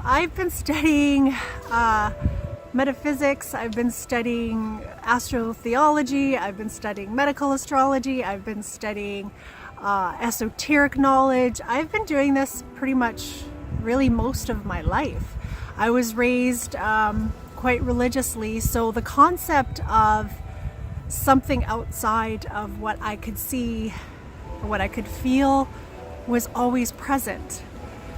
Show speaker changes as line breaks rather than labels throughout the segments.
I've been studying metaphysics, I've been studying astrotheology, I've been studying medical astrology, I've been studying esoteric knowledge. I've been doing this pretty much really most of my life. I was raised quite religiously, so the concept of something outside of what I could see, what I could feel, was always present.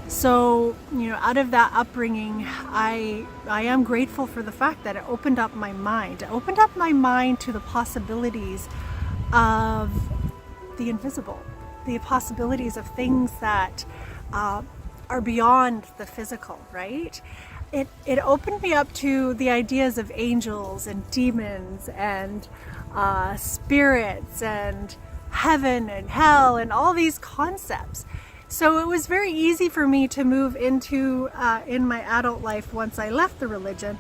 So, out of that upbringing, I am grateful for the fact that it opened up my mind. It opened up my mind to the possibilities of the invisible, the possibilities of things that are beyond the physical, right? It opened me up to the ideas of angels and demons and spirits and heaven and hell and all these concepts. So it was very easy for me to move into, in my adult life once I left the religion,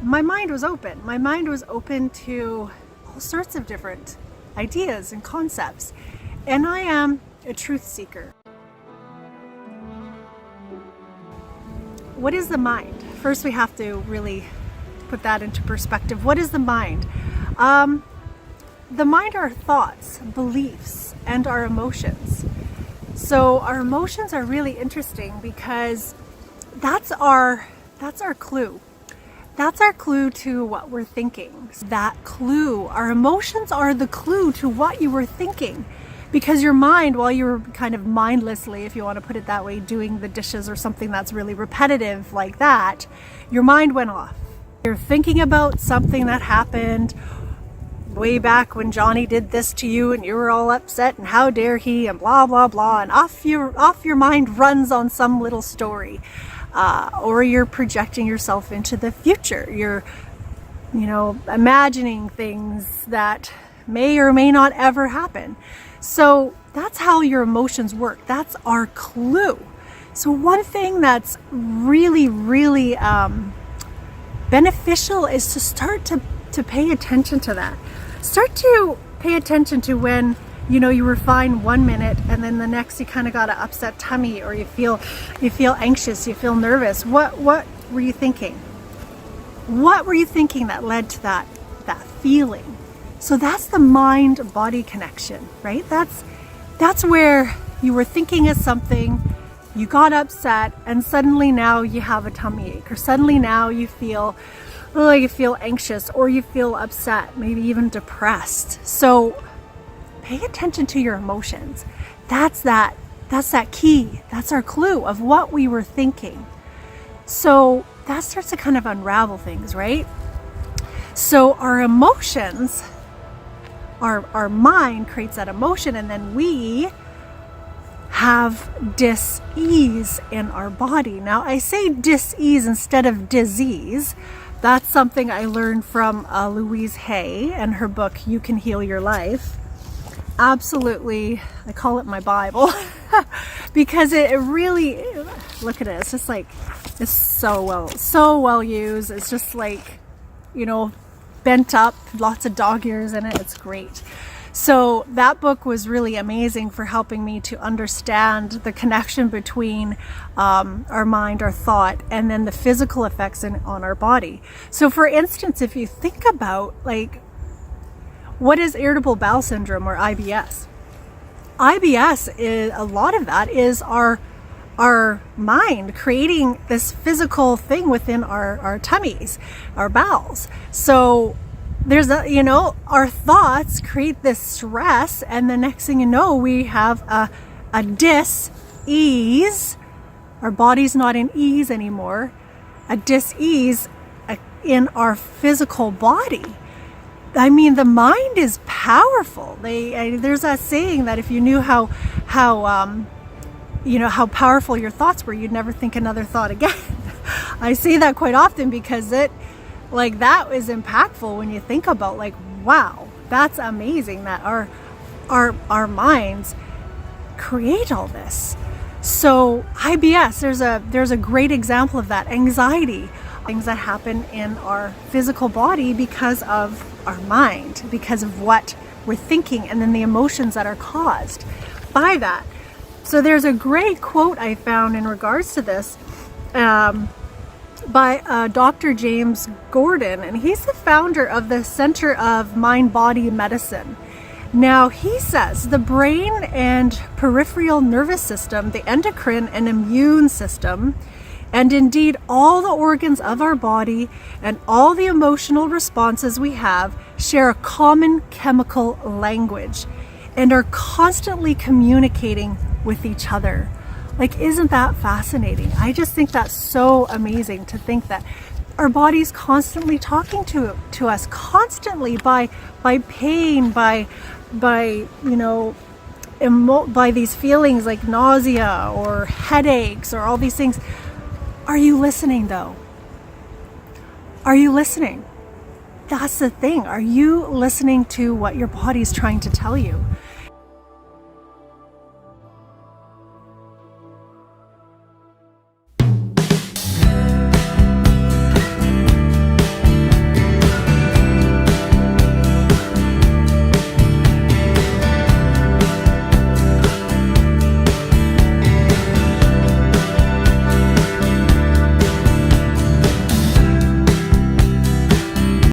my mind was open. My mind was open to all sorts of different ideas and concepts. And I am a truth seeker. What is the mind? First, we have to really put that into perspective. What is the mind? The mind are thoughts, beliefs, and our emotions. So our emotions are really interesting because that's our clue. That's our clue to what we're thinking. That clue, our emotions are the clue to what you were thinking. Because your mind, while you were kind of mindlessly, if you want to put it that way, doing the dishes or something that's really repetitive like that, your mind went off. You're thinking about something that happened way back when Johnny did this to you and you were all upset and how dare he and blah blah blah, and off your mind runs on some little story, or you're projecting yourself into the future. You're imagining things that may or may not ever happen. So that's how your emotions work. That's our clue. So one thing that's really beneficial is to start to pay attention to that. Start to pay attention to when you were fine 1 minute and then the next you kind of got an upset tummy, or you feel anxious, you feel nervous. What were you thinking? What were you thinking that led to that feeling? So that's the mind-body connection, right? That's where you were thinking of something, you got upset, and suddenly now you have a tummy ache, or suddenly now you feel anxious, or you feel upset, maybe even depressed. So pay attention to your emotions. That's that key. That's our clue of what we were thinking. So that starts to kind of unravel things, right? So our emotions, our mind creates that emotion, and then we have dis-ease in our body. Now I say dis-ease instead of disease. That's something I learned from Louise Hay and her book, You Can Heal Your Life. Absolutely, I call it my Bible because it really, look at it, it's just like, it's so well used. It's just like, bent up, lots of dog ears in it. It's great. So that book was really amazing for helping me to understand the connection between our mind, our thought, and then the physical effects on our body. So for instance, if you think about what is irritable bowel syndrome or IBS? IBS is, a lot of that is our mind creating this physical thing within our tummies, our bowels. So there's our thoughts create this stress, and the next thing you know, we have a dis-ease. Our body's not in ease anymore. A dis-ease in our physical body. I mean, the mind is powerful. There's that saying that if you knew how powerful your thoughts were, you'd never think another thought again. I say that quite often because that is impactful when you think about wow, that's amazing that our minds create all this. So IBS, there's a great example of that. Anxiety, things that happen in our physical body because of our mind, because of what we're thinking, and then the emotions that are caused by that. So there's a great quote I found in regards to this. by Dr. James Gordon, and he's the founder of the Center of Mind-Body Medicine. Now, he says the brain and peripheral nervous system, the endocrine and immune system, and indeed all the organs of our body and all the emotional responses we have share a common chemical language and are constantly communicating with each other. Like, isn't that fascinating? I just think that's so amazing to think that our body's constantly talking to us, constantly by pain, by you know, by these feelings like nausea or headaches or all these things. Are you listening though? Are you listening? That's the thing. Are you listening to what your body's trying to tell you?